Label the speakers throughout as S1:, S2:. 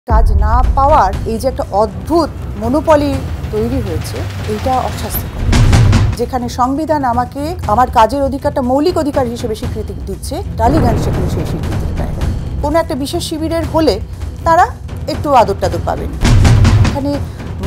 S1: কাজ না পাওয়ার এই যে একটা অদ্ভুত মনোপলি তৈরি হয়েছে, এটা অস্বাস্থ্যকর। যেখানে সংবিধান আমাকে আমার কাজের অধিকারটা মৌলিক অধিকার হিসেবে স্বীকৃতি দিচ্ছে, টালিগঞ্জ সেখানে সেই স্বীকৃতি পায় না। কোনো একটা বিশেষ শিবিরের হলে তারা একটু আদর টাদর পাবেন। এখানে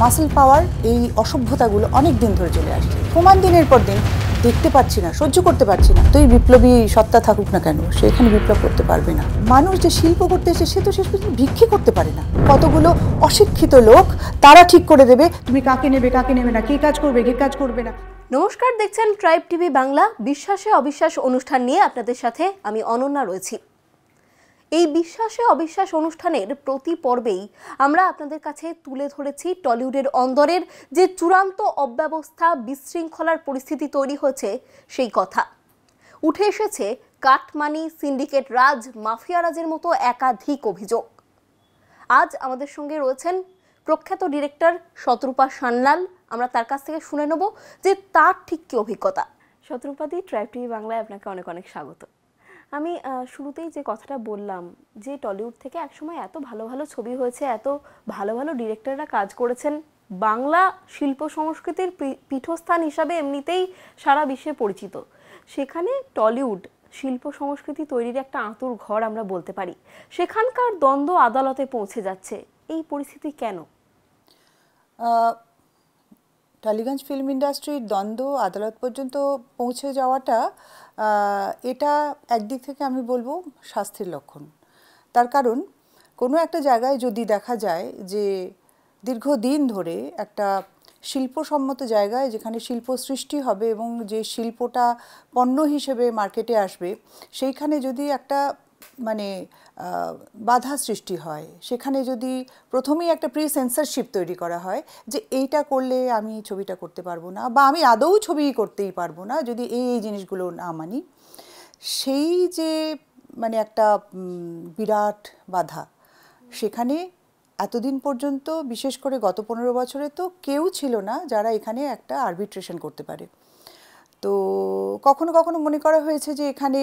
S1: মাসল পাওয়ার এই অসভ্যতাগুলো অনেক দিন ধরে চলে আসছে। প্রমাণ দিনের পর দিন দেখতে পাচ্ছি না, সহ্য করতে পারছি না। তো এই বিপ্লবী সত্তা থাকুক না কেন, সে এখানে বিপ্লব করতে পারবে না। মানুষ যে শিল্প করতে এসে সে তো শেষ পর্যন্ত ভিক্ষে করতে পারে না। কতগুলো অশিক্ষিত লোক তারা ঠিক করে দেবে তুমি কাকে নেবে কাকে নেবে না, কে কাজ করবে কে কাজ করবে না।
S2: নমস্কার, দেখছেন ট্রাইব টিভি বাংলা। বিশ্বাসে অবিশ্বাস অনুষ্ঠান নিয়ে আপনাদের সাথে আমি অনন্যা রয়েছি। এই বিশ্বাসে অবিশ্বাস অনুষ্ঠানের প্রতি পর্বেই আমরা আপনাদের কাছে তুলে ধরেছি টলিউডের অন্দরের যে চূড়ান্ত অব্যবস্থা, বিশৃঙ্খলার পরিস্থিতি তৈরি হয়েছে সেই কথা। উঠে এসেছে কাটমানি, সিন্ডিকেট রাজ, মাফিয়া রাজের মতো একাধিক অভিযোগ। আজ আমাদের সঙ্গে রয়েছেন প্রখ্যাত ডিরেক্টর শতরূপা সান্যাল। আমরা তার কাছ থেকে শুনে নেব যে তার ঠিক কী অভিজ্ঞতা। শতরূপাদি, ট্রাইব টিভি বাংলায় আপনাকে অনেক অনেক স্বাগত। আমি শুরুতেই যে কথাটা বললাম যে টলিউড থেকে একসময় এত ভালো ভালো ছবি হয়েছে, এত ভালো ভালো ডিরেক্টররা কাজ করেছেন, বাংলা শিল্প সংস্কৃতির পীঠস্থান হিসাবে এমনিতেই সারা বিশ্বে পরিচিত। সেখানে টলিউড শিল্প সংস্কৃতি তৈরির একটা আঁতুর ঘর আমরা বলতে পারি। সেখানকার দ্বন্দ্ব আদালতে পৌঁছে যাচ্ছে, এই পরিস্থিতি কেন?
S1: টালিগঞ্জ ফিল্ম ইন্ডাস্ট্রির দ্বন্দ্ব আদালত পর্যন্ত পৌঁছে যাওয়াটা এটা একদিক থেকে আমি বলবো স্বাস্থ্যের লক্ষণ। তার কারণ কোনো একটা জায়গায় যদি দেখা যায় যে দীর্ঘদিন ধরে একটা শিল্পসম্মত জায়গায় যেখানে শিল্প সৃষ্টি হবে এবং যে শিল্পটা পণ্য হিসেবে মার্কেটে আসবে, সেইখানে যদি একটা মানে বাধা সৃষ্টি হয়, সেখানে যদি প্রথমেই একটা প্রি সেন্সরশিপ তৈরি করা হয় যে এইটা করলে আমি ছবিটা করতে পারবো না বা আমি আদৌ ছবি করতেই পারবো না যদি এই জিনিসগুলো না মানি, সেই যে মানে একটা বিরাট বাধা, সেখানে এতদিন পর্যন্ত বিশেষ করে গত 15 বছরে তো কেউ ছিল না যারা এখানে একটা আরবিট্রেশন করতে পারে। তো কখনো কখনো মনে করা হয়েছে যে এখানে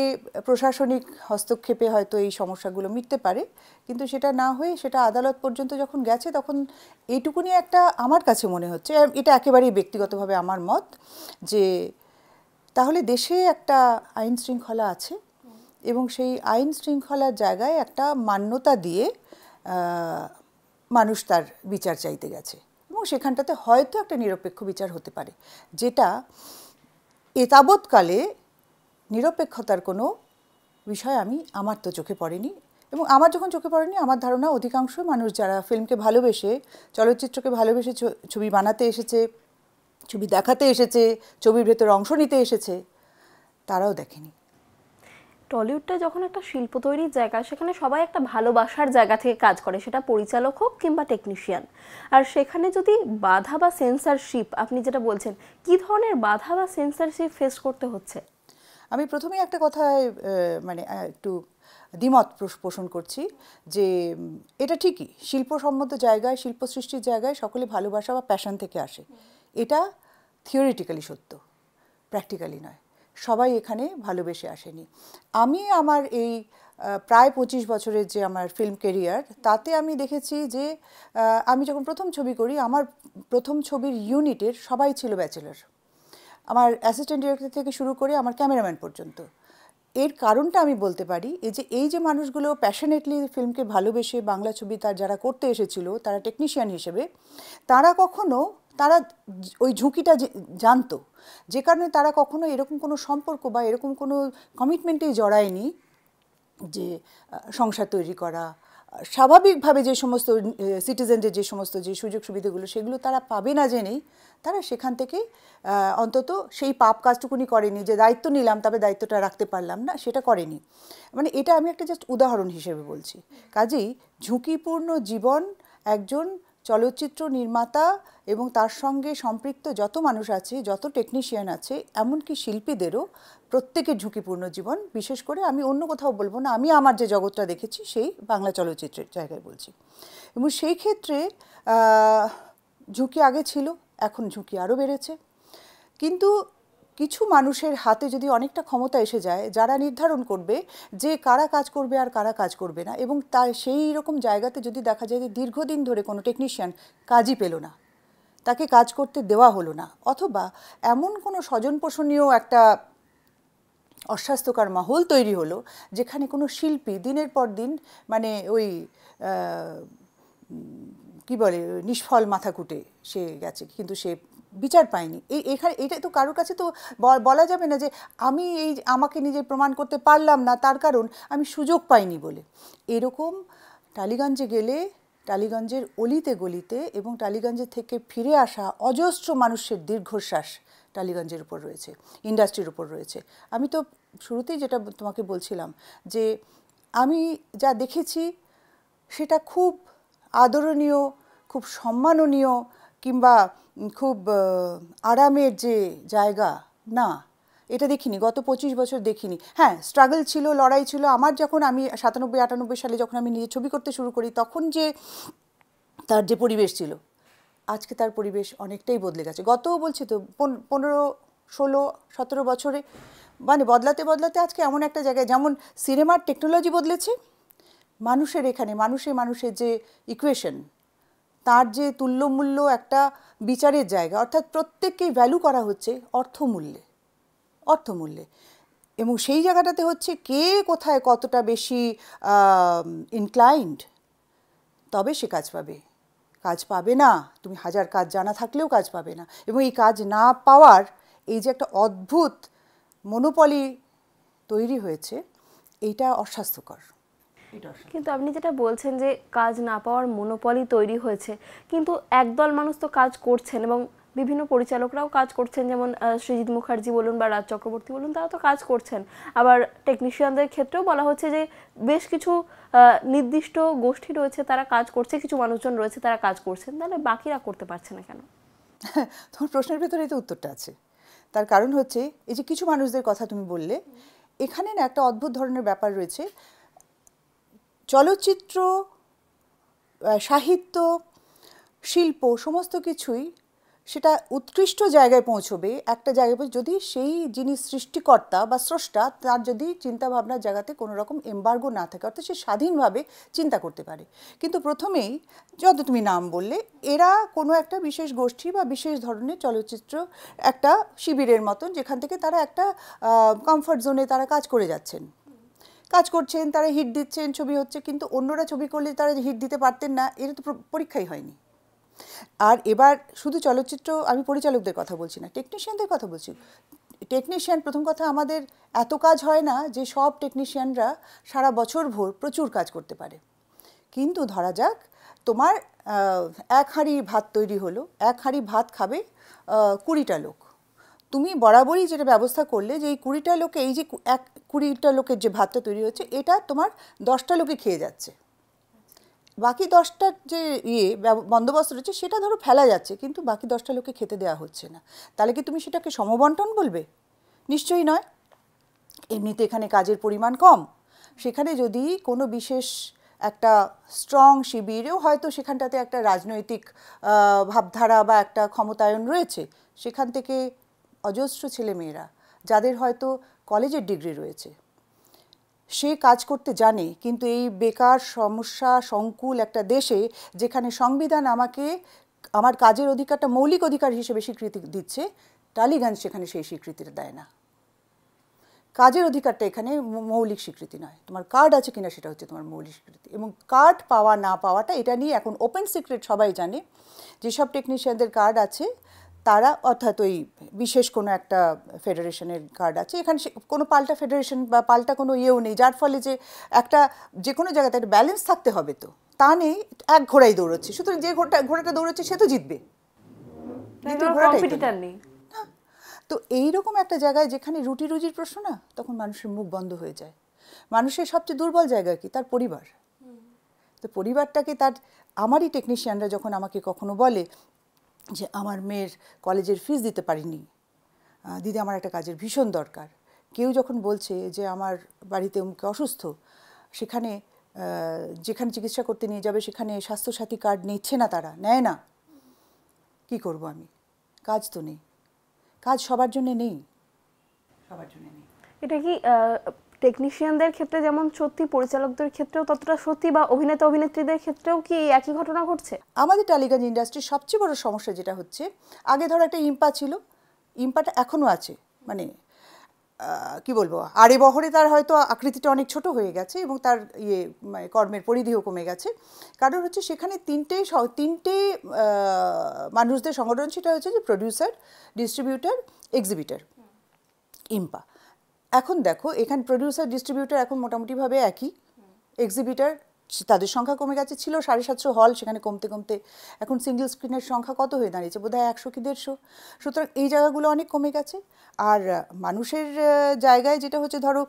S1: প্রশাসনিক হস্তক্ষেপে হয়তো এই সমস্যাগুলো মিটতে পারে, কিন্তু সেটা না হয়ে সেটা আদালত পর্যন্ত যখন গেছে তখন এইটুকুনি একটা আমার কাছে মনে হচ্ছে, এটা একেবারেই ব্যক্তিগতভাবে আমার মত, যে তাহলে দেশে একটা আইন শৃঙ্খলা আছে এবং সেই আইন শৃঙ্খলার জায়গায় একটা মান্যতা দিয়ে মানুষ তার বিচার চাইতে গেছে এবং সেখানটাতে হয়তো একটা নিরপেক্ষ বিচার হতে পারে, যেটা এতাবৎকালে নিরপেক্ষতার কোনো বিষয় আমার তো চোখে পড়েনি। এবং আমার যখন চোখে পড়েনি, আমার ধারণা অধিকাংশ মানুষ যারা ফিল্মকে ভালোবেসে, চলচ্চিত্রকে ভালোবেসে ছবি বানাতে এসেছে, ছবি দেখাতে এসেছে, ছবির ভেতরে অংশ নিতে এসেছে, তারাও দেখেনি।
S2: টলিউডটা যখন একটা শিল্প তৈরির জায়গা, সেখানে সবাই একটা ভালোবাসার জায়গা থেকে কাজ করে, সেটা পরিচালক হোক কিংবা টেকনিশিয়ান। আর সেখানে যদি বাধা বা সেন্সরশিপ, আপনি যেটা বলছেন, কি ধরনের বাধা বা সেন্সরশিপ ফেস করতে হচ্ছে?
S1: আমি প্রথমেই একটা কথায় মানে একটু দ্বিমত পোষণ করছি যে এটা ঠিকই, শিল্পসম্মত জায়গায়, শিল্প সৃষ্টির জায়গায় সকলে ভালোবাসা বা প্যাশন থেকে আসে, এটা থিওরিটিক্যালি সত্য, প্র্যাকটিক্যালি নয়। সবাই এখানে ভালোবেসে আসেনি। আমি আমার এই প্রায় 25 বছরের যে আমার ফিল্ম কেরিয়ার, তাতে আমি দেখেছি যে আমি যখন প্রথম ছবি করি, আমার প্রথম ছবির ইউনিটের সবাই ছিল ব্যাচেলর, আমার অ্যাসিস্ট্যান্ট ডিরেক্টর থেকে শুরু করে আমার ক্যামেরাম্যান পর্যন্ত। এর কারণটা আমি বলতে পারি এই যে মানুষগুলো প্যাশনেটলি ফিল্মকে ভালোবেসে বাংলা ছবি তার যারা করতে এসেছিল, তারা টেকনিশিয়ান হিসেবে, তারা ওই ঝুঁকিটা জানতো, যে কারণে তারা কখনো এরকম কোনো সম্পর্ক বা এরকম কোনো কমিটমেন্টেই জড়ায়নি যে সংসার তৈরি করা, স্বাভাবিকভাবে যে সমস্ত সিটিজেনদের যে সুযোগ সুবিধাগুলো সেগুলো তারা পাবে না জেনেই তারা সেখান থেকে অন্তত সেই পাপ কাজটুকুনি করেনি যে দায়িত্ব নিলাম তবে দায়িত্বটা রাখতে পারলাম না, সেটা করেনি। মানে এটা আমি একটা জাস্ট উদাহরণ হিসেবে বলছি। কাজেই ঝুঁকিপূর্ণ জীবন একজন চলচ্চিত্র নির্মাতা এবং তার সঙ্গে সম্পৃক্ত যত মানুষ আছে, যত টেকনিশিয়ান আছে, এমনকি শিল্পীদেরও প্রত্যেকের ঝুঁকিপূর্ণ জীবন। বিশেষ করে আমি অন্য কোথাও বলবো না, আমি আমার যে জগৎটা দেখেছি সেই বাংলা চলচ্চিত্রের জায়গায় বলছি। এবং সেই ক্ষেত্রে ঝুঁকি আগে ছিল, এখন ঝুঁকি আরও বেড়েছে। কিন্তু কিছু মানুষের হাতে যদি অনেকটা ক্ষমতা এসে যায়, যারা নির্ধারণ করবে যে কারা কাজ করবে আর কারা কাজ করবে না, এবং তার সেই রকম জায়গাতে যদি দেখা যায় যে দীর্ঘদিন ধরে কোনো টেকনিশিয়ান কাজই পেল না, তাকে কাজ করতে দেওয়া হলো না, অথবা এমন কোনো স্বজনপোষণীয় একটা অস্বাস্থ্যকর মাহল তৈরি হলো যেখানে কোনো শিল্পী দিনের পর দিন মানে ওই কি বলে নিষ্ফল মাথাকুটে সে গেছে, কিন্তু সে বিচার পায়নি। এখানে এটা তো কারোর কাছে তো বলা যাবে না যে আমি আমাকে নিজে প্রমাণ করতে পারলাম না তার কারণ আমি সুযোগ পাইনি বলে। এরকম টালিগঞ্জে গেলে টালিগঞ্জের অলিতে গলিতে এবং টালিগঞ্জের থেকে ফিরে আসা অজস্র মানুষের দীর্ঘশ্বাস টালিগঞ্জের উপর রয়েছে, ইন্ডাস্ট্রির উপর রয়েছে। আমি তো শুরুতেই যেটা তোমাকে বলছিলাম যে আমি যা দেখেছি সেটা খুব আদরণীয়, খুব সম্মাননীয় কিংবা খুব আরামের যে জায়গা না, এটা দেখিনি, গত 25 বছর দেখিনি। হ্যাঁ, স্ট্রাগল ছিল, লড়াই ছিল। আমার যখন আমি 97-98 সালে যখন আমি নিজে ছবি করতে শুরু করি, তখন যে তার যে পরিবেশ ছিল, আজকে তার পরিবেশ অনেকটাই বদলে গেছে। বলছি তো 15, 16, 17 বছরে মানে বদলাতে বদলাতে আজকে এমন একটা জায়গায়, যেমন সিনেমার টেকনোলজি বদলেছে, মানুষের এখানে মানুষের যে ইকুয়েশন, তার যে তুল্যমূল্য একটা বিচারের জায়গা, অর্থাৎ প্রত্যেককেই ভ্যালু করা হচ্ছে অর্থমূল্যে, এবং সেই জায়গাটাতে হচ্ছে কে কোথায় কতটা বেশি ইনক্লাইন্ড, তবে সে কাজ পাবে। কাজ পাবে না, তুমি হাজার কাজ জানা থাকলেও কাজ পাবে না। এবং এই কাজ না পাওয়ার এই যে একটা অদ্ভুত মনোপলি তৈরি হয়েছে, এইটা অস্বাস্থ্যকর।
S2: কিন্তু আপনি যেটা বলছেন যে কাজ না পাওয়ার মনোপলি তৈরি হয়েছে, কিন্তু একদল মানুষ তো কাজ করছেন এবং বিভিন্ন পরিচালকরাও কাজ করছেন, যেমন সৃজিত মুখার্জি বলুন বা রাজ চক্রবর্তী বলুন, তারা তো কাজ করছেন। আবার টেকনিশিয়ানদের ক্ষেত্রেও বলা হচ্ছে যে বেশ কিছু নির্দিষ্ট গোষ্ঠী রয়েছে তারা কাজ করছে, কিছু মানুষজন রয়েছে তারা কাজ করছেন, তাহলে বাকিরা করতে পারছে না কেন?
S1: তোমার প্রশ্নের ভেতরেই তো উত্তরটা আছে। তার কারণ হচ্ছে এই যে কিছু মানুষদের কথা তুমি বললে, এখানে না একটা অদ্ভুত ধরনের ব্যাপার রয়েছে। চলচ্চিত্র, সাহিত্য, শিল্প সমস্ত কিছুই সেটা উৎকৃষ্ট জায়গায় পৌঁছবে একটা জায়গায় যদি সেই যিনি সৃষ্টিকর্তা বা স্রষ্টা, তার যদি চিন্তাভাবনার জায়গাতে কোনো রকম এমবার্গো না থাকে, অর্থাৎ সে স্বাধীনভাবে চিন্তা করতে পারে। কিন্তু প্রথমেই যত তুমি নাম বললে, এরা কোনো একটা বিশেষ গোষ্ঠী বা বিশেষ ধরনের চলচ্চিত্র একটা শিবিরের মতন, যেখান থেকে তারা একটা কমফর্ট জোনে তারা কাজ করছেন, তারা হিট দিচ্ছেন, ছবি হচ্ছে, কিন্তু অন্যরা ছবি করলে তারা হিট দিতে পারতেন না, এটা তো পরীক্ষাই হয়নি। আর এবার শুধু চলচ্চিত্র, আমি পরিচালকদের কথা বলছি না, টেকনিশিয়ানদের কথা বলছি। টেকনিশিয়ান, প্রথম কথা, আমাদের এত কাজ হয় না যে সব টেকনিশিয়ানরা সারা বছর ভোর প্রচুর কাজ করতে পারে। কিন্তু ধরা যাক তোমার এক হাঁড়ি ভাত তৈরি হলো, এক হাঁড়ি ভাত খাবে 20টা লোক। তুমি বরাবরই যেটা ব্যবস্থা করলে যে এই 20টা লোকে, এই যে 20টা লোকের যে ভাতটা তৈরি হচ্ছে, এটা তোমার 10টা লোকে খেয়ে যাচ্ছে। বাকি 10টার যে বন্দোবস্ত রয়েছে সেটা ধরো ফেলা যাচ্ছে, কিন্তু বাকি 10টা লোকে খেতে দেওয়া হচ্ছে না। তাহলে কি তুমি সেটাকে সমবন্টন বলবে? নিশ্চয়ই নয়। এমনিতে এখানে কাজের পরিমাণ কম, সেখানে যদি কোনো বিশেষ একটা স্ট্রং শিবিরেও হয়তো সেখানটাতে একটা রাজনৈতিক ভাবধারা বা একটা ক্ষমতায়ন রয়েছে, সেখান থেকে অজস্র ছেলেমেয়েরা যাদের হয়তো কলেজের ডিগ্রি রয়েছে, সে কাজ করতে জানে, কিন্তু এই বেকার সমস্যা সংকুল একটা দেশে যেখানে সংবিধান আমাকে আমার কাজের অধিকারটা মৌলিক অধিকার হিসেবে স্বীকৃতি দিচ্ছে, টালিগঞ্জ সেখানে সেই স্বীকৃতিটা দেয় না। কাজের অধিকারটা এখানে মৌলিক স্বীকৃতি নয়, তোমার কার্ড আছে কিনা সেটা হচ্ছে তোমার মৌলিক স্বীকৃতি। এবং কার্ড পাওয়া না পাওয়াটা, এটা নিয়ে এখন ওপেন সিক্রেট, সবাই জানে। যেসব টেকনিশিয়ানদের কার্ড আছে তারা, অর্থাৎ ওই বিশেষ কোনো একটা ফেডারেশনের কার্ড আছে, এখানে কোনো পাল্টা ফেডারেশন বা পাল্টা কোনো ইয়েও নেই, যার ফলে যে একটা যে কোনো জায়গাতে একটা ব্যালেন্স থাকতে হবে, তো তা নেই। এক ঘোড়াই দৌড়চ্ছে, সুতরাং যে ঘোড়াটা দৌড়চ্ছে সে তো জিতবে,
S2: কম্পিটিটর নেই।
S1: তো এইরকম একটা জায়গায় যেখানে রুটি রুজির প্রশ্ন না, তখন মানুষের মুখ বন্ধ হয়ে যায়। মানুষের সবচেয়ে দুর্বল জায়গা কি? তার পরিবার। তো পরিবারটাকে তার, আমারই টেকনিশিয়ানরা যখন আমাকে কখনো বলে যে আমার মেয়ের কলেজের ফিস দিতে পারিনি, দিদি আমার একটা কাজের ভীষণ দরকার, কেউ যখন বলছে যে আমার বাড়িতে অমুকে অসুস্থ, সেখানে যেখানে চিকিৎসা করতে নিয়ে যাবে সেখানে স্বাস্থ্যসাথী কার্ড নিচ্ছে না, তারা নেয় না, কি করব আমি? কাজ তো নেই, কাজ সবার জন্য নেই। সবার জন্য নেই।
S2: এটা কি টেকনিশিয়ানদের ক্ষেত্রে যেমন সত্যি, পরিচালকদের ক্ষেত্রেও ততটা সত্যি, বা অভিনেতা অভিনেত্রীদের ক্ষেত্রেও কি একই ঘটনা ঘটছে?
S1: আমাদের টালিগঞ্জ ইন্ডাস্ট্রির সবচেয়ে বড় সমস্যা যেটা হচ্ছে, আগে ধরো একটা ইম্পা ছিল, ইম্পাটা এখনও আছে, মানে কি বলবো, আড়ে বহরে তার হয়তো আকৃতিটা অনেক ছোট হয়ে গেছে এবং তার মানে কর্মের পরিধিও কমে গেছে। কারণ হচ্ছে সেখানে তিনটে মানুষদের সংগঠন, সেটা হচ্ছে যে প্রডিউসার, ডিস্ট্রিবিউটার, এক্সিবিটার, ইম্পা। এখন দেখো এখানে প্রডিউসার ডিস্ট্রিবিউটার এখন মোটামুটিভাবে একই, এক্সিবিটার তাদের সংখ্যা কমে গেছে, ছিল 750 হল, সেখানে কমতে কমতে এখন সিঙ্গেল স্ক্রিনের সংখ্যা কত হয়ে দাঁড়িয়েছে, বোধহয় 100 কি 150। সুতরাং এই জায়গাগুলো অনেক কমে গেছে। আর মানুষের জায়গায় যেটা হচ্ছে, ধরো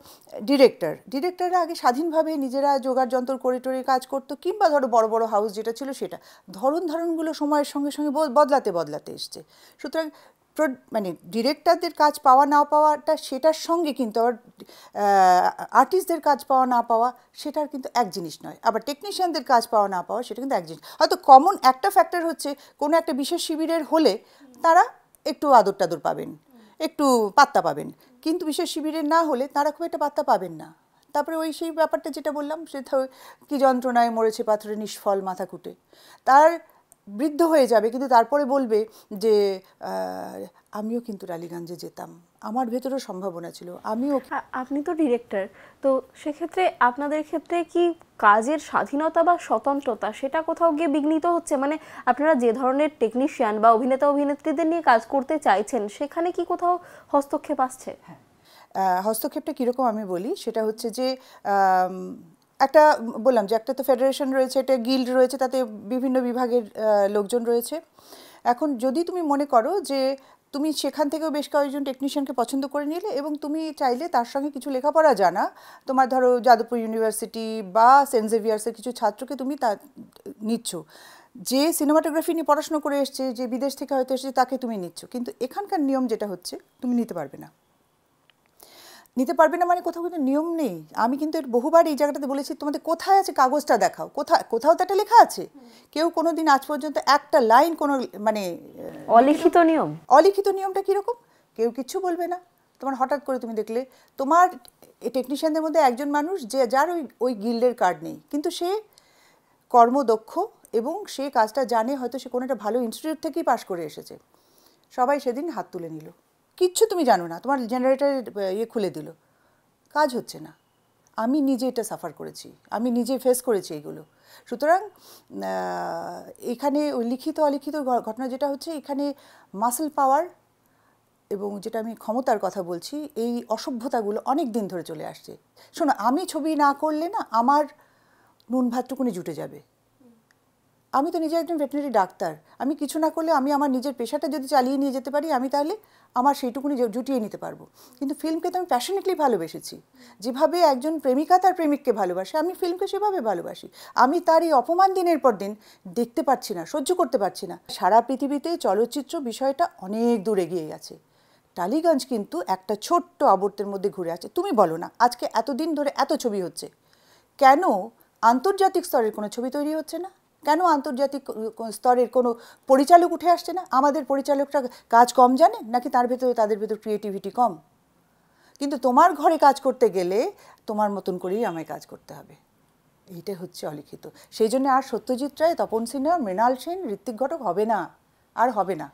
S1: ডিরেক্টররা আগে স্বাধীনভাবে নিজেরা জোগাড় যন্ত্র করে টোরে কাজ করতো, কিংবা ধরো বড় বড় হাউস যেটা ছিল সেটা, ধরনগুলো সময়ের সঙ্গে সঙ্গে বদলাতে এসছে। সুতরাং মানে ডিরেক্টরদের কাজ পাওয়া না পাওয়াটা, সেটার সঙ্গে কিন্তু আবার আর্টিস্টদের কাজ পাওয়া না পাওয়া সেটার কিন্তু এক জিনিস নয়। আবার টেকনিশিয়ানদের কাজ পাওয়া না পাওয়া সেটা কিন্তু এক জিনিস। হয়তো কমন একটা ফ্যাক্টর হচ্ছে, কোনো একটা বিশেষ শিবিরের হলে তারা একটু আদর টাদর পাবেন, একটু পাত্তা পাবেন, কিন্তু বিশেষ শিবিরের না হলে তারা খুব একটা পাত্তা পাবেন না। তারপরে ওই সেই ব্যাপারটা যেটা বললাম, সেটা কি যন্ত্রণায় মরেছে পাথরে নিষ্ফল মাথা কুটে, তার বৃদ্ধ হয়ে যাবে, কিন্তু তারপরে বলবে যে আমিও কিন্তু টালিগঞ্জে যেতাম, আমার ভেতরেও সম্ভাবনা ছিল, আমিও।
S2: আপনি তো ডিরেক্টর, তো সেক্ষেত্রে আপনাদের ক্ষেত্রে কি কাজের স্বাধীনতা বা স্বতন্ত্রতা সেটা কোথাও গিয়ে বিঘ্নিত হচ্ছে? মানে আপনারা যে ধরনের টেকনিশিয়ান বা অভিনেতা অভিনেত্রীদের নিয়ে কাজ করতে চাইছেন, সেখানে কি কোথাও হস্তক্ষেপ আসছে?
S1: হ্যাঁ, হস্তক্ষেপটা কীরকম আমি বলি, সেটা হচ্ছে যে একটা বললাম যে একটা তো ফেডারেশন রয়েছে, একটা গিল্ড রয়েছে, তাতে বিভিন্ন বিভাগের লোকজন রয়েছে। এখন যদি তুমি মনে করো যে তুমি সেখান থেকেও বেশ কয়েকজন টেকনিশিয়ানকে পছন্দ করে নিলে এবং তুমি চাইলে তার সঙ্গে কিছু লেখাপড়া জানা, তোমার ধরো যাদবপুর ইউনিভার্সিটি বা সেন্ট জেভিয়ার্সের কিছু ছাত্রকে তুমি তা নিচ্ছ, যে সিনেমাটোগ্রাফি নিয়ে পড়াশোনা করে এসছে, যে বিদেশ থেকে হয়তো এসেছে, তাকে তুমি নিচ্ছ, কিন্তু এখানকার নিয়ম যেটা হচ্ছে, তুমি নিতে পারবে না। মানে কোথাও কিন্তু নিয়ম নেই। আমি কিন্তু বহুবার এই জায়গাটাতে বলেছি, তোমাদের কোথায় আছে কাগজটা দেখাও, কোথাও তো একটা লেখা আছে। কেউ কোনো দিন আজ পর্যন্ত একটা লাইন কোনো মানে অলিখিত নিয়মটা কীরকম, কেউ কিচ্ছু বলবে না। তোমার হঠাৎ করে তুমি দেখলে তোমার টেকনিশিয়ানদের মধ্যে একজন মানুষ যার ওই গিল্ডের কার্ড নেই, কিন্তু সে কর্মদক্ষ এবং সে কাজটা জানে, হয়তো সে কোনো একটা ভালো ইনস্টিটিউট থেকেই পাশ করে এসেছে, সবাই সেদিন হাত তুলে নিল, কিচ্ছু তুমি জানো না, তোমার জেনারেটারের খুলে দিল, কাজ হচ্ছে না। আমি নিজে এটা সাফার করেছি, আমি নিজে ফেস করেছি এগুলো। সুতরাং এখানে ওই লিখিত অলিখিত ঘটনা যেটা হচ্ছে, এখানে মাসল পাওয়ার এবং যেটা আমি ক্ষমতার কথা বলছি, এই অসভ্যতাগুলো অনেক দিন ধরে চলে আসছে। শোনো, আমি ছবি না করলে না আমার নুন ভাতটুকুনি জুটে যাবে। আমি তো নিজে একজন ভেটেরিনারি ডাক্তার, আমি কিছু না করলে, আমি আমার নিজের পেশাটা যদি চালিয়ে নিয়ে যেতে পারি, আমি তাহলে আমার সেইটুকুনি জুটিয়ে নিতে পারবো। কিন্তু ফিল্মকে তো আমি প্যাশনেটলি ভালোবেসেছি, যেভাবে একজন প্রেমিকা তার প্রেমিককে ভালোবাসে, আমি ফিল্মকে সেভাবে ভালোবাসি। আমি তার এই অপমান দিনের পর দিন দেখতে পাচ্ছি না, সহ্য করতে পারছি না। সারা পৃথিবীতে চলচ্চিত্র বিষয়টা অনেক দূর এগিয়ে গেছে, টালিগঞ্জ কিন্তু একটা ছোট্ট আবর্তের মধ্যে ঘুরে আছে। তুমি বলো না, আজকে এতদিন ধরে এত ছবি হচ্ছে, কেন আন্তর্জাতিক স্তরের কোনো ছবি তৈরি হচ্ছে না? কেন আন্তর্জাতিক স্তরের কোনো পরিচালক উঠে আসছে না? আমাদের পরিচালকরা কাজ কম জানে, নাকি তাদের ভেতর ক্রিয়েটিভিটি কম? কিন্তু তোমার ঘরে কাজ করতে গেলে তোমার মতন করেই আমায় কাজ করতে হবে, এইটাই হচ্ছে অলিখিত। সেই জন্য আর সত্যজিৎ রায়, তপন সিনহা, মৃণাল সেন, ঋত্বিক ঘটক হবে না, আর হবে না।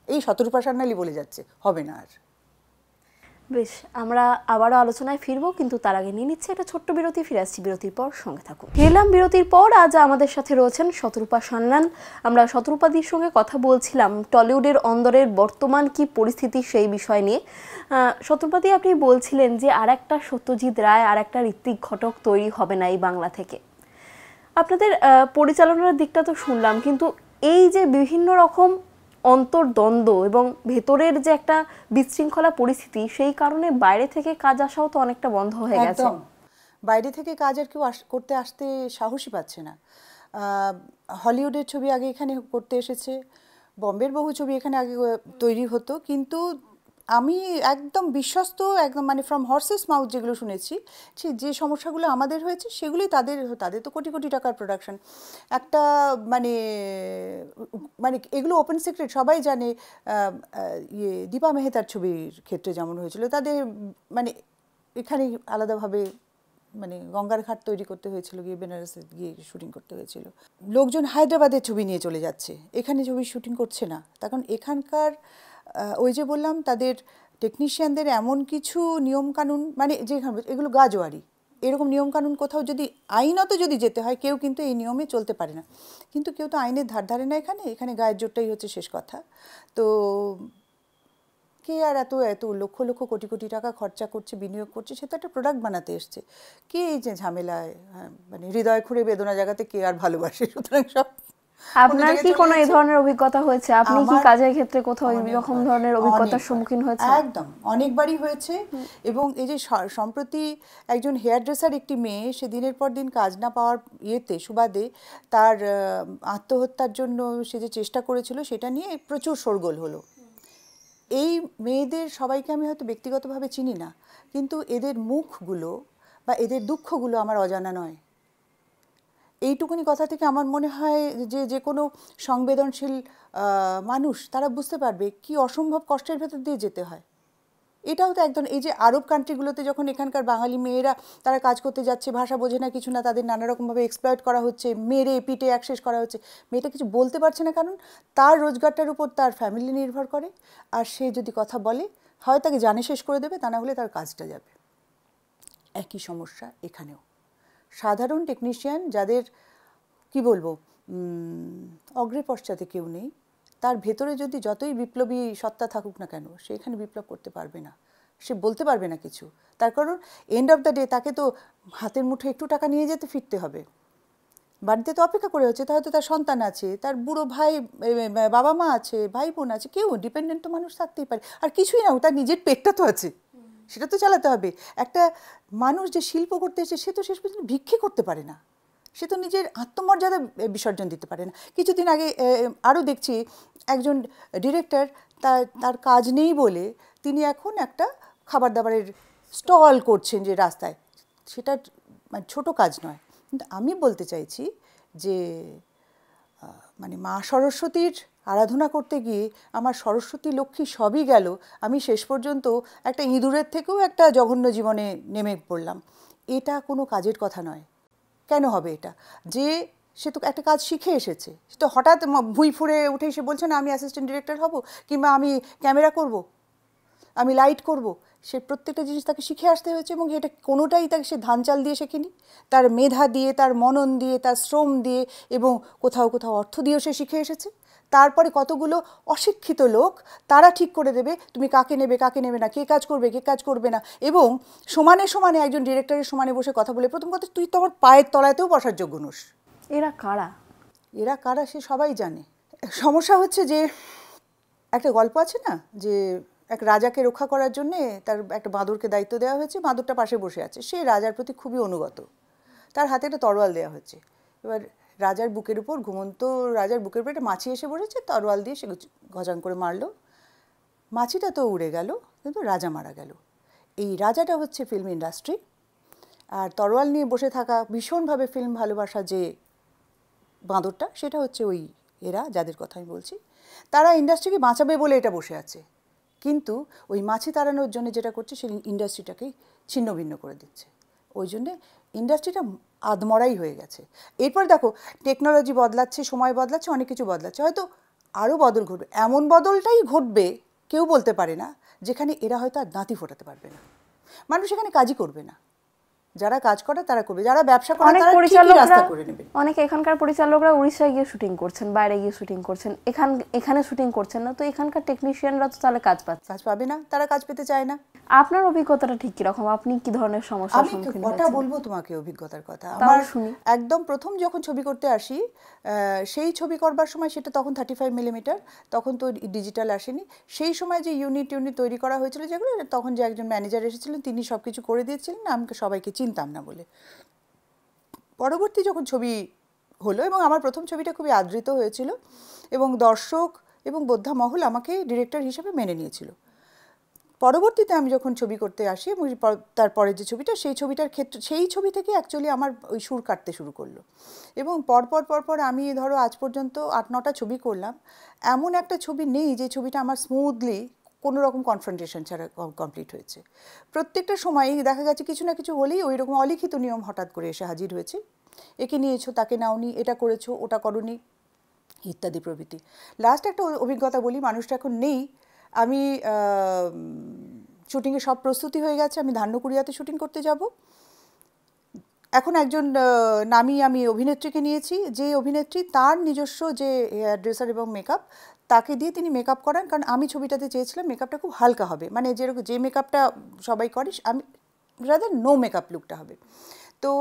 S1: এই শতরূপা সান্যালি বলে যাচ্ছে, হবে না আর।
S2: বেশ, আমরা আবারও আলোচনায় ফিরবো, কিন্তু তার আগে নিয়ে নিচ্ছে একটা ছোট্ট বিরতি। ফিরে আসছি বিরতির পর, সঙ্গে থাকুন। ফিরলাম বিরতির পর। আজ আমাদের সাথে রয়েছেন শতরূপা সান্যাল। আমরা শতরূপাদির সঙ্গে কথা বলছিলাম টলিউডের অন্দরের বর্তমান কি পরিস্থিতি সেই বিষয় নিয়ে। শতরূপাদি, আপনি বলছিলেন যে আর একটা সত্যজিৎ রায়, আর একটা ঋত্বিক ঘটক তৈরি হবে না এই বাংলা থেকে। আপনাদের পরিচালনার দিকটা তো শুনলাম, কিন্তু এই যে বিভিন্ন রকম অন্তর্দ্বন্দ্ব এবং ভেতরের যে একটা বিশৃঙ্খলা পরিস্থিতি, সেই কারণে বাইরে থেকে কাজ আসাও তো অনেকটা বন্ধ হয়ে গেছে।
S1: একদম, বাইরে থেকে কাজ আর কেউ করতে আসতে সাহসই পাচ্ছে না। হলিউডের ছবি আগে এখানে করতে এসেছে, বম্বের বহু ছবি এখানে আগে তৈরি হতো, কিন্তু আমি একদম বিশ্বস্ত, একদম মানে ফ্রম হর্সেস মাউথ যেগুলো শুনেছি, যে সমস্যাগুলো আমাদের হয়েছে সেগুলোই তাদের তাদের তো কোটি কোটি টাকার প্রোডাকশন। একটা মানে মানে এগুলো ওপেন সিক্রেট, সবাই জানে। দীপা মেহতার ছবির ক্ষেত্রে যেমন হয়েছিল, তাদের মানে এখানে আলাদাভাবে মানে গঙ্গার ঘাট তৈরি করতে হয়েছিল, গিয়ে বেনারসে গিয়ে শুটিং করতে হয়েছিল। লোকজন হায়দ্রাবাদের ছবি নিয়ে চলে যাচ্ছে, এখানে ছবি শুটিং করছে না। তার কারণ এখানকার ওই যে বললাম, তাদের টেকনিশিয়ানদের এমন কিছু নিয়মকানুন, মানে যে এগুলো গাজোয়ারি, এরকম নিয়মকানুন কোথাও যদি আইনত যদি যেতে হয়, কেউ কিন্তু এই নিয়মে চলতে পারে না। কিন্তু কেউ তো আইনের ধার ধারে না, এখানে গায়ের জোরটাই হচ্ছে শেষ কথা। তো কে আর এত এত লক্ষ লক্ষ কোটি কোটি টাকা খরচা করছে, বিনিয়োগ করছে, সে তো একটা প্রোডাক্ট বানাতে এসছে। কে এই যে ঝামেলায়, মানে হৃদয় খুঁড়ে বেদনা জায়গাতে কে আর ভালোবাসে? সুতরাং সব
S2: আপনার কি কোনো এই ধরনের অভিজ্ঞতা হয়েছে? আপনি কি কাজের ক্ষেত্রে কোথাও এরকম ধরনের অভিজ্ঞতার সম্মুখীন হয়েছে?
S1: একদম অনেকবারই হয়েছে। এবং এই যে সম্প্রতি একজন হেয়ার ড্রেসার, একটি মেয়ে, সে দিনের পর দিন কাজ না পাওয়ার সুবাদে তার আত্মহত্যার জন্য সে যে চেষ্টা করেছিল, সেটা নিয়ে প্রচুর শোরগোল হলো। এই মেয়েদের সবাইকে আমি হয়তো ব্যক্তিগতভাবে চিনি না, কিন্তু এদের মুখগুলো বা এদের দুঃখগুলো আমার অজানা নয়। এইটুকুনি কথা থেকে আমার মনে হয় যে যে কোনো সংবেদনশীল মানুষ তারা বুঝতে পারবে কি অসম্ভব কষ্টের ভেতর দিয়ে যেতে হয়। এটাও তো একদম, এই যে আরব কান্ট্রিগুলোতে যখন এখানকার বাঙালি মেয়েরা তারা কাজ করতে যাচ্ছে, ভাষা বোঝে না, কিছু না, তাদের নানা রকমভাবে এক্সপ্লয়েট করা হচ্ছে, মেরে পিটে অ্যাক্সেস করা হচ্ছে। মেয়েটা কিছু বলতে পারছে না, কারণ তার রোজগারটার উপর তার ফ্যামিলি নির্ভর করে। আর সে যদি কথা বলে, হয় তাকে জানে শেষ করে দেবে, তা না হলে তার কাজটা যাবে। একই সমস্যা এখানেও। সাধারণ টেকনিশিয়ান, যাদের কি বলবো, অগ্রে পশ্চাতে কেউ নেই, তার ভেতরে যদি যতই বিপ্লবী সত্তা থাকুক না কেন, সে এখানে বিপ্লব করতে পারবে না, সে বলতে পারবে না কিছু। তার কারণ এন্ড অফ দ্য ডে তাকে তো হাতের মুঠো একটু টাকা নিয়ে যেতে ফিরতে হবে। বাড়িতে তো অপেক্ষা করে হচ্ছে, হয়তো তার সন্তান আছে, তার বুড়ো ভাই, বাবা মা আছে, ভাই বোন আছে, কেউ ডিপেন্ডেন্ট তো মানুষ থাকতেই পারে। আর কিছুই না, তার নিজের পেটটা তো আছে, সেটা তো চালাতে হবে। একটা মানুষ যে শিল্প করতে এসে, সে তো শেষ পর্যন্ত ভিক্ষে করতে পারে না, সে তো নিজের আত্মমর্যাদা বিসর্জন দিতে পারে না। কিছুদিন আগে আরও দেখছি একজন ডিরেক্টর, তার কাজ নেই বলে তিনি এখন একটা খাবার দাবারের স্টল করছেন যে রাস্তায়। সেটা মানে ছোটো কাজ নয়। কিন্তু আমি বলতে চাইছি যে মানে মা সরস্বতীর আরাধনা করতে গিয়ে আমার সরস্বতী লক্ষ্মী সবই গেল, আমি শেষ পর্যন্ত একটা ইঁদুরের থেকেও একটা জঘন্য জীবনে নেমে পড়লাম। এটা কোনো কাজের কথা নয়। কেন হবে এটা? যে সে তো একটা কাজ শিখে এসেছে, সে তো হঠাৎ ভুঁই ফুঁড়ে উঠে এসে বলছে না আমি অ্যাসিস্ট্যান্ট ডিরেক্টর হব, কিংবা আমি ক্যামেরা করব, আমি লাইট করব। সে প্রত্যেকটা জিনিস তাকে শিখে আসতে হয়েছে, এবং এটা কোনোটাই তাকে সে ধান চাল দিয়ে শেখেনি, তার মেধা দিয়ে, তার মনন দিয়ে, তার শ্রম দিয়ে, এবং কোথাও কোথাও অর্থ দিয়েও সে শিখে এসেছে। তারপরে কতগুলো অশিক্ষিত লোক, তারা ঠিক করে দেবে তুমি কাকে নেবে কাকে নেবে না, কে কাজ করবে কে কাজ করবে না। এবং সমানে সমানে একজন ডিরেক্টরের সমানে বসে কথা বলে, প্রথম কথা তুই তো আমার পায়ের তলাতেও বসার যোগ্য নোস।
S2: এরা কারা?
S1: এরা কারা সে সবাই জানে। সমস্যা হচ্ছে যে একটা গল্প আছে না, যে এক রাজাকে রক্ষা করার জন্যে তার একটা বাঁদরকে দায়িত্ব দেওয়া হয়েছে, বাঁদরটা পাশে বসে আছে, সে রাজার প্রতি খুবই অনুগত, তার হাতে একটা তরোয়াল দেওয়া হচ্ছে। এবার রাজার বুকের উপর, ঘুমন্ত রাজার বুকের উপর একটা মাছি এসে বসেছে, তরোয়াল দিয়ে সে গজাং করে মারলো। মাছিটা তো উড়ে গেল, কিন্তু রাজা মারা গেল। এই রাজাটা হচ্ছে ফিল্ম ইন্ডাস্ট্রি, আর তরোয়াল নিয়ে বসে থাকা ভীষণভাবে ফিল্ম ভালোবাসা যে বাঁদরটা, সেটা হচ্ছে ওই এরা যাদের কথা আমি বলছি। তারা ইন্ডাস্ট্রিকে বাঁচাবে বলে এটা বসে আছে, কিন্তু ওই মাছি তাড়ানোর জন্য যেটা করছে, সেই ইন্ডাস্ট্রিটাকেই ছিন্ন ভিন্ন করে দিচ্ছে। ওই জন্যে ইন্ডাস্ট্রিটা আধমরাই হয়ে গেছে। এরপর দেখো টেকনোলজি বদলাচ্ছে, সময় বদলাচ্ছে, অনেক কিছু বদলাচ্ছে, হয়তো আরও বদল ঘটবে। এমন বদলটাই ঘটবে কেউ বলতে পারে না, যেখানে এরা হয়তো আর দাঁতই ফোটাতে পারবে না, মানুষ এখানে কাজই করবে না। যারা কাজ করে তারা করবে, যারা ব্যবসা করে তারা ঠিকই রাস্তা করে নেবে।
S2: অনেকে এখানকার পরিচালকরা উড়িষ্যায় গিয়ে শুটিং করছেন, বাইরে গিয়ে শুটিং করছেন, এখানে শুটিং করছেন না, তো এখানকার টেকনিশিয়ানরা তো তাহলে কাজ পাবে
S1: না, তারা কাজ পেতে চায় না।
S2: আপনার অভিজ্ঞতাটা ঠিক কিরকম? আপনি কি ধরনের সমস্যার সম্মুখীন হয়েছেন?
S1: আমি বলবো তোমাকে অভিজ্ঞতার কথা। আমার একদম প্রথম যখন ছবি করতে আসি, সেই ছবি করবার সময়, সেটা তখন 35 মিলিমিটার, তখন তো ডিজিটাল আসেনি। সেই সময় যে ইউনিট তৈরি করা হয়েছিল যেগুলো, তখন যে একজন ম্যানেজার এসেছিলেন, তিনি সব কিছু করে দিয়েছিলেন, আমাকে সবাইকে চিনতাম না বলে। পরবর্তী যখন ছবি হলো, এবং আমার প্রথম ছবিটা খুবই আদৃত হয়েছিল, এবং দর্শক এবং বোদ্ধা মহল আমাকে ডিরেক্টর হিসেবে মেনে নিয়েছিল। পরবর্তীতে আমি যখন ছবি করতে আসি, তারপরে যে ছবিটা, সেই ছবিটার ক্ষেত্রে সেই ছবি থেকে অ্যাকচুয়ালি আমার ওই সুর কাটতে শুরু করলো। এবং পরপর আমি ধরো আজ পর্যন্ত 8-9টা ছবি করলাম, এমন একটা ছবি নেই যে ছবিটা আমার স্মুথলি কোনো রকম কনফ্রন্টেশন ছাড়া কমপ্লিট হয়েছে। প্রত্যেকটা সময়ই দেখা গেছে কিছু না কিছু হলেই ওই রকম অলিখিত নিয়ম হঠাৎ করে এসে হাজির হয়েছে, একে নিয়েছো তাকে নাওনি, এটা করেছো ওটা করনি, ইত্যাদি প্রভৃতি। লাস্ট একটা অভিজ্ঞতা বলি, মানুষটা এখন নেই। আমি শুটিংয়ে সব প্রস্তুতি হয়ে গেছে, আমি ধান্যকুড়িয়াতে শুটিং করতে যাব। এখন একজন নামী আমি অভিনেত্রীকে নিয়েছি, যে অভিনেত্রী তার নিজস্ব যে হেয়ার ড্রেসার এবং মেকআপ, তাকে দিয়ে তিনি মেকআপ করান। কারণ আমি ছবিটাতে চেয়েছিলাম মেকআপটা খুব হালকা হবে, মানে যেরকম যে মেকআপটা সবাই করে, আমি রাদার নো মেকআপ লুকটা হবে। তো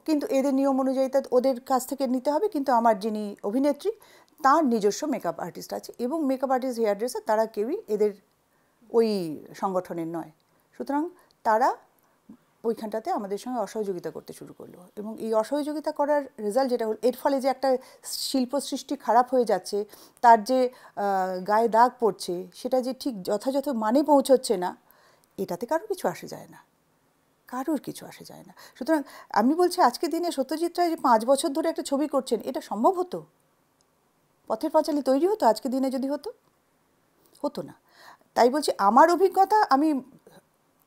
S1: কিন্তু এদের নিয়ম অনুযায়ী তা ওদের কাছ থেকে নিতে হবে, কিন্তু আমার যিনি অভিনেত্রী তার নিজস্ব মেকআপ আর্টিস্ট আছে, এবং মেকআপ আর্টিস্ট হেয়ার ড্রেসার তারা কেউই এদের ওই সংগঠনের নয়। সুতরাং তারা ওইখানটাতে আমাদের সঙ্গে অসহযোগিতা করতে শুরু করলো, এবং এই অসহযোগিতা করার রেজাল্ট যেটা হলো, এর ফলে যে একটা শিল্প সৃষ্টি খারাপ হয়ে যাচ্ছে, তার যে গায়ে দাগ পড়ছে, সেটা যে ঠিক যথাযথ মানে পৌঁছচ্ছে না, এটাতে কারোর কিছু আসে যায় না, কারোর কিছু আসে যায় না। সুতরাং আমি বলছি, আজকের দিনে সত্যজিৎ রায় যে 5 বছর ধরে একটা ছবি করছেন, এটা সম্ভব হতো? পথের পাঁচালী তৈরি হতো আজকের দিনে যদি হতো? হতো না। তাই বলছি, আমার অভিজ্ঞতা আমি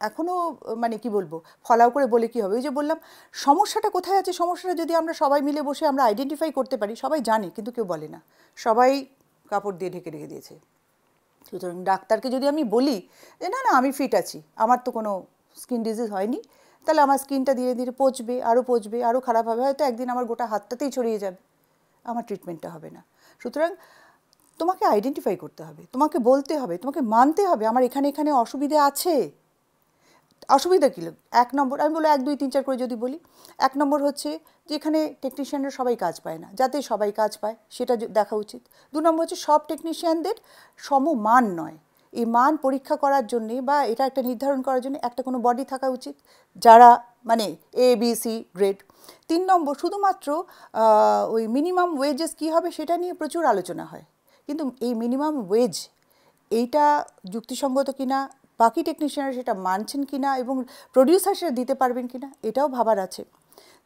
S1: এখনও মানে কি বলবো, ফলাও করে বলে কি হবে? ওই যে বললাম, সমস্যাটা কোথায় আছে, সমস্যাটা যদি আমরা সবাই মিলে বসে আমরা আইডেন্টিফাই করতে পারি, সবাই জানে কিন্তু কেউ বলে না, সবাই কাপড় দিয়ে ঢেকে রেখে দিয়েছে। সুতরাং ডাক্তারকে যদি আমি বলি যে না না আমি ফিট আছি, আমার তো কোনো স্কিন ডিজিজ হয়নি, তাহলে আমার স্কিনটা ধীরে ধীরে পচবে, আরও খারাপ হবে, হয়তো একদিন আমার গোটা হাতটাতেই ছড়িয়ে যাবে, আমার ট্রিটমেন্টটা হবে না। সুতরাং তোমাকে আইডেন্টিফাই করতে হবে, তোমাকে বলতে হবে, তোমাকে মানতে হবে আমার এখানে এখানে অসুবিধে আছে। অসুবিধা কী? 1 নম্বর আমি বলি 1, 2, 3, 4 করে যদি বলি, 1 নম্বর হচ্ছে যেখানে টেকনিশিয়ানরা সবাই কাজ পায় না, যাতে সবাই কাজ পায় সেটা দেখা উচিত। 2 নম্বর হচ্ছে সব টেকনিশিয়ানদের সমমান নয়, এই মান পরীক্ষা করার জন্যে বা এটা একটা নির্ধারণ করার জন্য একটা কোনো বডি থাকা উচিত, যারা মানে ABC গ্রেড। 3 নম্বর শুধুমাত্র ওই মিনিমাম ওয়েজেস কী হবে সেটা নিয়ে প্রচুর আলোচনা হয়, কিন্তু এই মিনিমাম ওয়েজ এইটা যুক্তিসঙ্গত কিনা, বাকি টেকনিশিয়ানরা সেটা মানছেন কিনা, এবং প্রডিউসার সেটা দিতে পারবেন কিনা, এটাও ভাবার আছে।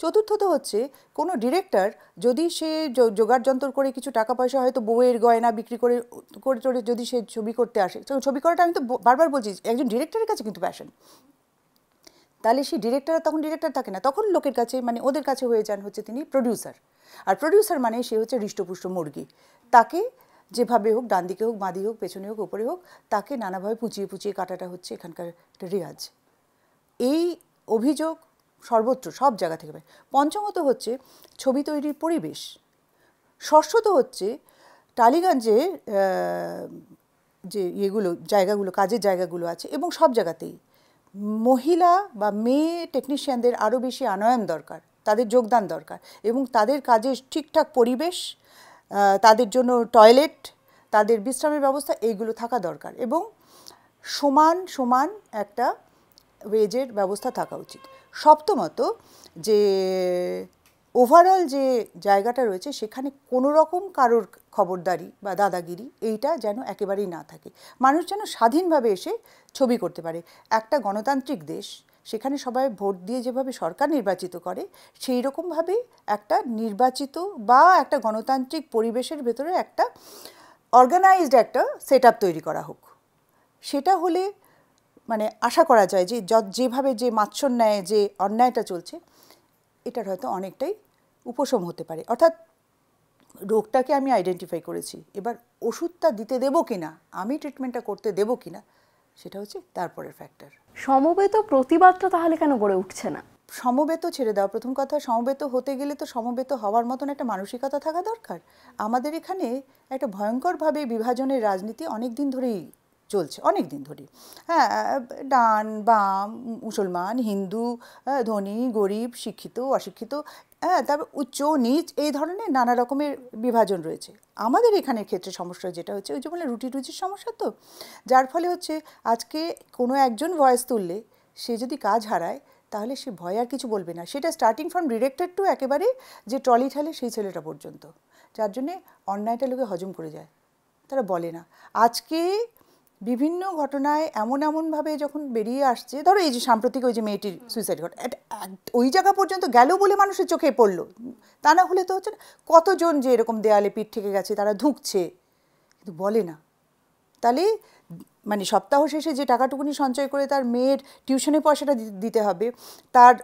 S1: চতুর্থত হচ্ছে কোনো ডিরেক্টর যদি সে জোগাড় যন্ত্র করে কিছু টাকা পয়সা হয়তো বউয়ের গয়না বিক্রি করে করে যদি সে ছবি করতে আসে, ছবি করাটা আমি তো বারবার বলছি একজন ডিরেক্টরের কাছে কিন্তু প্যাশন, তাহলে সেই ডিরেক্টর তখন ডিরেক্টর থাকে না, তখন লোকের কাছে মানে ওদের কাছে হয়ে যান হচ্ছে তিনি প্রডিউসার। আর প্রডিউসার মানে সে হচ্ছে হৃষ্টপুষ্ট মুরগি, তাকে যেভাবে হোক, ডান দিকে হোক, বাঁ দিকে হোক, পেছনে হোক, ওপরে হোক, তাকে নানাভাবে পুচিয়ে কাটাটা হচ্ছে এখানকার একটা রেওয়াজ। এই অভিযোগ সর্বত্র সব জায়গা থেকে পায়। পঞ্চমত হচ্ছে ছবি তৈরির পরিবেশ। ষষ্ঠত হচ্ছে টালিগঞ্জে যে জায়গাগুলো কাজের জায়গাগুলো আছে, এবং সব জায়গাতেই মহিলা বা মেয়ে টেকনিশিয়ানদের আরও বেশি আনয়ন দরকার, তাদের যোগদান দরকার, এবং তাদের কাজের ঠিকঠাক পরিবেশ, তাদের জন্য টয়লেট, তাদের বিশ্রামের ব্যবস্থা, এইগুলো থাকা দরকার, এবং সমান একটা ওয়েজের ব্যবস্থা থাকা উচিত। সপ্তমত যে ওভারঅল যে জায়গাটা রয়েছে সেখানে কোনো রকম কারোর খবরদারি বা দাদাগিরি এইটা যেন একেবারেই না থাকে, মানুষ যেন স্বাধীনভাবে এসে ছবি করতে পারে। একটা গণতান্ত্রিক দেশ, সেখানে সবাই ভোট দিয়ে যেভাবে সরকার নির্বাচিত করে, সেই রকমভাবে একটা নির্বাচিত বা একটা গণতান্ত্রিক পরিবেশের ভেতরে একটা অর্গানাইজড একটা সেট আপ তৈরি করা হোক। সেটা হলে মানে আশা করা যায় যে যেভাবে যে মাৎসন্যায় যে অন্যায়টা চলছে, এটার হয়তো অনেকটাই উপশম হতে পারে। অর্থাৎ রোগটাকে আমি আইডেন্টিফাই করেছি, এবার ওষুধটা দিতে দেবো কিনা, আমি ট্রিটমেন্টটা করতে দেবো কিনা, সেটা হচ্ছে তারপরের ফ্যাক্টর।
S2: সমবেত প্রতিবাদটা তাহলে কেন গড়ে উঠছে না?
S1: সমবেত ছেড়ে দাও, প্রথম কথা সমবেত হতে গেলে তো সমবেত হওয়ার মতন একটা মানসিকতা থাকা দরকার। আমাদের এখানে একটা ভয়ঙ্করভাবে বিভাজনের রাজনীতি অনেক দিন ধরেই চলছে, অনেক দিন ধরেই। হ্যাঁ, ডান বাম, মুসলমান হিন্দু, ধনী গরিব, শিক্ষিত অশিক্ষিত, হ্যাঁ, তারপর উচ্চ নীচ, এই ধরনের নানা রকমের বিভাজন রয়েছে। আমাদের এখানের ক্ষেত্রে সমস্যা যেটা হচ্ছে, ওই যে বলে রুজির সমস্যা, তো যার ফলে হচ্ছে আজকে কোনো একজন ভয়েস তুললে সে যদি কাজ হারায়, তাহলে সে ভয় আর কিছু বলবে না, সেটা স্টার্টিং ফ্রম ডিরেক্টর টু একেবারে যে ট্রলি ঠেলে সেই ছেলেটা পর্যন্ত, যার জন্যে অন্যায়টা লোকে হজম করে যায়, তারা বলে না। আজকে বিভিন্ন ঘটনায় এমনভাবে যখন বেরিয়ে আসছে, ধরো এই যে সাম্প্রতিক ওই যে মেয়েটির সুইসাইড ঘটনা, ওই জায়গা পর্যন্ত গেল বলে মানুষের চোখে পড়লো, তা না হলে তো হচ্ছে না। কতজন যে এরকম দেয়ালে পিঠ থেকে গেছে, তারা ধুঁকছে কিন্তু বলে না। তাহলে মানে সপ্তাহ শেষে যে টাকাটুকুনি সঞ্চয় করে তার মেয়ের টিউশনের পয়সাটা দিতে হবে, তার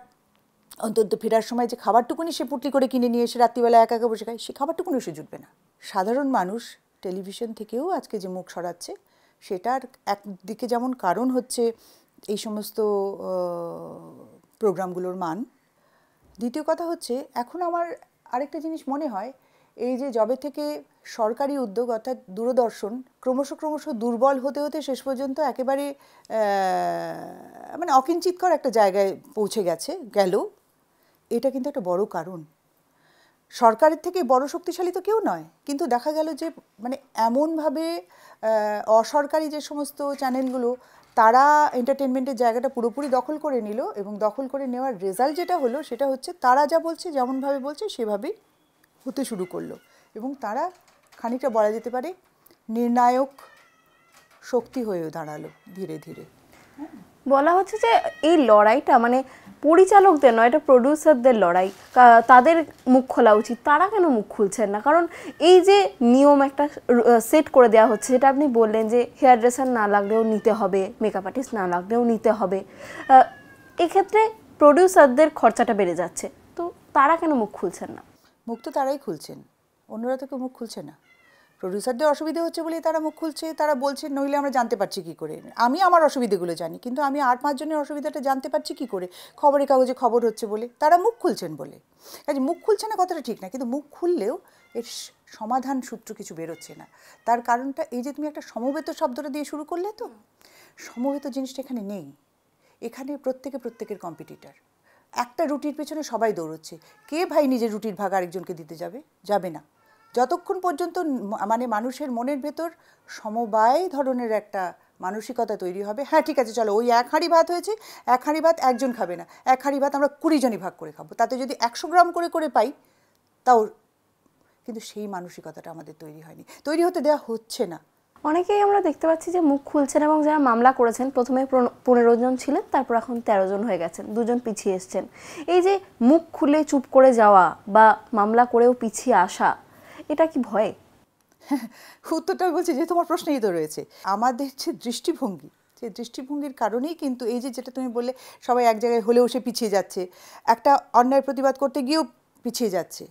S1: অন্তত ফেরার সময় যে খাবারটুকুনি সে পুটলি করে কিনে নিয়ে এসে রাত্রিবেলা একা একা বসে খায়, সে খাবারটুকুনি সে জুটবে না। সাধারণ মানুষ টেলিভিশন থেকেও আজকে যে মুখ সরাচ্ছে, সেটার একদিকে যেমন কারণ হচ্ছে এই সমস্ত প্রোগ্রামগুলোর মান, দ্বিতীয় কথা হচ্ছে এখন আমার আরেকটা জিনিস মনে হয়, এই যে যবে থেকে সরকারি উদ্যোগ অর্থাৎ দূরদর্শন ক্রমশ দুর্বল হতে হতে শেষ পর্যন্ত একেবারে মানে অকিঞ্চিতকর একটা জায়গায় পৌঁছে গেল, এটা কিন্তু একটা বড় কারণ। সরকারের থেকে বড় শক্তিশালী তো কেউ নয়, কিন্তু দেখা গেল যে মানে এমনভাবে অসরকারি যে সমস্ত চ্যানেলগুলো, তারা এন্টারটেনমেন্টের জায়গাটা পুরোপুরি দখল করে নিল, এবং দখল করে নেওয়ার রেজাল্ট যেটা হলো সেটা হচ্ছে তারা যা বলছে, যেমনভাবে বলছে সেভাবেই হতে শুরু করলো, এবং তারা খানিকটা বলা যেতে পারে নির্ণায়ক শক্তি হয়েও দাঁড়ালো ধীরে ধীরে।
S2: বলা হচ্ছে যে এই লড়াইটা মানে পরিচালকদের নয়, এটা প্রডিউসারদের লড়াই, তাদের মুখ খোলা উচিত। তারা কেন মুখ খুলছেন না? কারণ এই যে নিয়ম একটা সেট করে দেওয়া হচ্ছে, যেটা আপনি বললেন যে হেয়ার ড্রেসার না লাগলেও নিতে হবে, মেকআপ আর্টিস্ট না লাগলেও নিতে হবে, এক্ষেত্রে প্রডিউসারদের খরচাটা বেড়ে যাচ্ছে, তো তারা কেন মুখ খুলছেন না?
S1: মুখ তো তারাই খুলছেন, অন্যরা তো কেউ মুখ খুলছে না। প্রডিউসারদের অসুবিধা হচ্ছে বলেই তারা মুখ খুলছে, তারা বলছে, নইলে আমরা জানতে পারছি কী করে? আমি আমার অসুবিধাগুলো জানি, কিন্তু আমি আর 5 জনের অসুবিধাটা জানতে পারছি কী করে? খবরের কাগজে খবর হচ্ছে বলে তারা মুখ খুলছেন বলে। কাজে মুখ খুলছে না কথাটা ঠিক না, কিন্তু মুখ খুললেও এর সমাধান সূত্র কিছু বেরোচ্ছে না। তার কারণটা এই যে তুমি একটা সমবেত শব্দটা দিয়ে শুরু করলে, তো সমবেত জিনিসটা এখানে নেই। এখানে প্রত্যেকের কম্পিটিটর। একটা রুটির পেছনে সবাই দৌড়চ্ছে, কে ভাই নিজের রুটির ভাগ আরেকজনকে দিতে যাবে না। যতক্ষণ পর্যন্ত মানে মানুষের মনের ভেতর সমবায় ধরনের একটা মানসিকতা তৈরি হবে, হ্যাঁ ঠিক আছে চলো, ওই 1 হাঁড়ি ভাত হয়েছে, 1 হাঁড়ি ভাত একজন খাবে না, 1 হাঁড়ি ভাত আমরা 20 জনই ভাগ করে খাবো, তাতে যদি 100 গ্রাম করে পাই তাও, কিন্তু সেই মানসিকতাটা আমাদের তৈরি হয়নি, তৈরি হতে দেওয়া হচ্ছে না।
S2: অনেকেই আমরা দেখতে পাচ্ছি যে মুখ খুলছেন, এবং যারা মামলা করেছেন, প্রথমে 15 জন ছিলেন, তারপর এখন 13 জন হয়ে গেছেন, 2 জন পিছিয়ে এসছেন। এই যে মুখ খুলে চুপ করে যাওয়া বা মামলা করেও পিছিয়ে আসা, এটা কি ভয়?
S1: উত্তরটা বলছি যে তোমার প্রশ্নেই তো রয়েছে। আমাদের যে দৃষ্টিভঙ্গি, যে দৃষ্টিভঙ্গির কারণেই কিন্তু এই যে যেটা তুমি বললে, সবাই এক জায়গায় হলেও সে পিছিয়ে যাচ্ছে, একটা অন্যায় প্রতিবাদ করতে গিয়েও পিছিয়ে যাচ্ছে।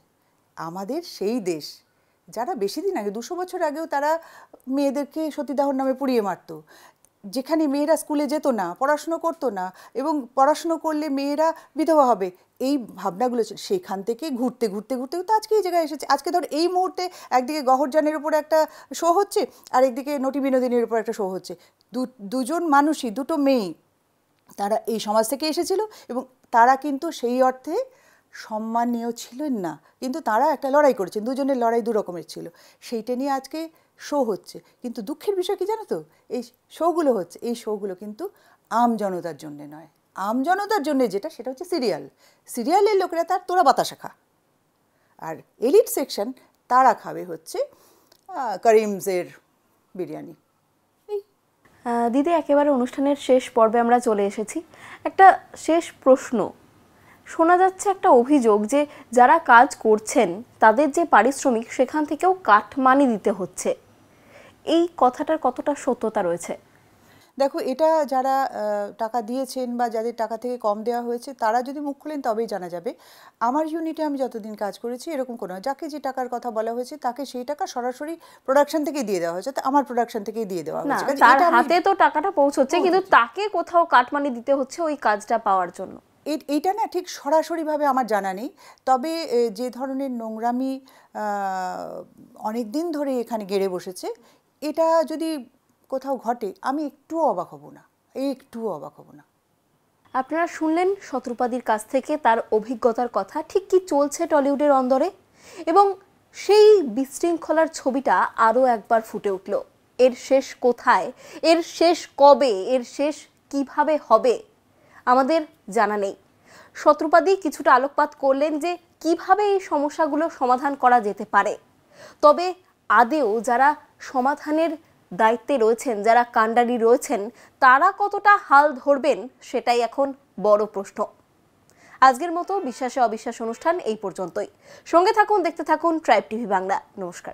S1: আমাদের সেই দেশ, যারা বেশি দিন আগে 200 বছর আগেও তারা মেয়েদেরকে সতীদাহর নামে পুড়িয়ে মারত, যেখানে মেয়েরা স্কুলে যেত না, পড়াশুনো করতো না, এবং পড়াশুনো করলে মেয়েরা বিধবা হবে, এই ভাবনাগুলো সেখান থেকে ঘুরতে তো আজকে এই জায়গায় এসেছে। আজকে ধর এই মুহূর্তে একদিকে গহরজানের উপর একটা শো হচ্ছে, আর একদিকে নটি বিনোদিনীর উপর একটা শো হচ্ছে। দুজন মানুষই, দুটো মেয়ে, তারা এই সমাজ থেকে এসেছিল, এবং তারা কিন্তু সেই অর্থে সম্মানীয় ছিলেন না, কিন্তু তারা একটা লড়াই করেছেন, দুজনের লড়াই 2 রকমের ছিল, সেইটা নিয়ে আজকে শো হচ্ছে। কিন্তু দুঃখের বিষয় কি জানো তো, এই শোগুলো হচ্ছে, এই শোগুলো কিন্তু আম জনতার জন্য নয়। আম জনতার জন্য যেটা, সেটা হচ্ছে সিরিয়ালের লোকেরা তার তোরা বাতাসা খা, আর এলিট সেকশন তারা খাবে হচ্ছে করিমসের বিরিয়ানি।
S2: দিদি, একেবারে অনুষ্ঠানের শেষ পর্বে আমরা চলে এসেছি। একটা শেষ প্রশ্ন, শোনা যাচ্ছে একটা অভিযোগ যে যারা কাজ করছেন তাদের যে পারিশ্রমিক, সেখান থেকেও কাটমানি দিতে হচ্ছে, এই কথাটার কতটা সত্যতা রয়েছে?
S1: দেখো, এটা যারা টাকা দিয়েছেন বা যাদের টাকা থেকে কম দেওয়া হয়েছে, তারা যদি মুখ খুলেন তবেই জানা যাবে। আমার ইউনিটে আমি যতদিন কাজ করেছি এরকম কোনো, যাকে যে টাকার কথা বলা হয়েছে তাকে সেই টাকা সরাসরি প্রোডাকশন থেকে দিয়ে দেওয়া হয়েছে, আমার প্রোডাকশন থেকেই দিয়ে দেওয়া হয়েছে।
S2: তার হাতে তো টাকাটা পৌঁছচ্ছে, কিন্তু তাকে কোথাও কাটমানি দিতে হচ্ছে ওই কাজটা পাওয়ার জন্য।
S1: এইটা না ঠিক সরাসরিভাবে আমার জানা নেই, তবে যে ধরনের নোংরামি অনেক দিন ধরে এখানে গেড়ে বসেছে, এটা যদি কোথাও ঘটে আমি একটুও অবাক হব না।
S2: আপনারা শুনলেন শতরূপাদির কাছ থেকে তার অভিজ্ঞতার কথা, ঠিক কি চলছে টলিউডের অন্দরে, এবং সেই বিশৃঙ্খলার ছবিটা আরও একবার ফুটে উঠল। এর শেষ কোথায়, এর শেষ কবে, এর শেষ কিভাবে হবে আমাদের জানা নেই। শতরূপাদি কিছুটা আলোকপাত করলেন যে কিভাবে এই সমস্যাগুলো সমাধান করা যেতে পারে, তবে আদেও যারা সমাধানের দায়িত্বে রয়েছেন, যারা কাণ্ডারি রয়েছেন, তারা কতটা হাল ধরবেন সেটাই এখন বড় প্রশ্ন। আজকের মতো বিশ্বাসে অবিশ্বাস অনুষ্ঠান এই পর্যন্তই। সঙ্গে থাকুন, দেখতে থাকুন ট্রাইব টিভি বাংলা। নমস্কার।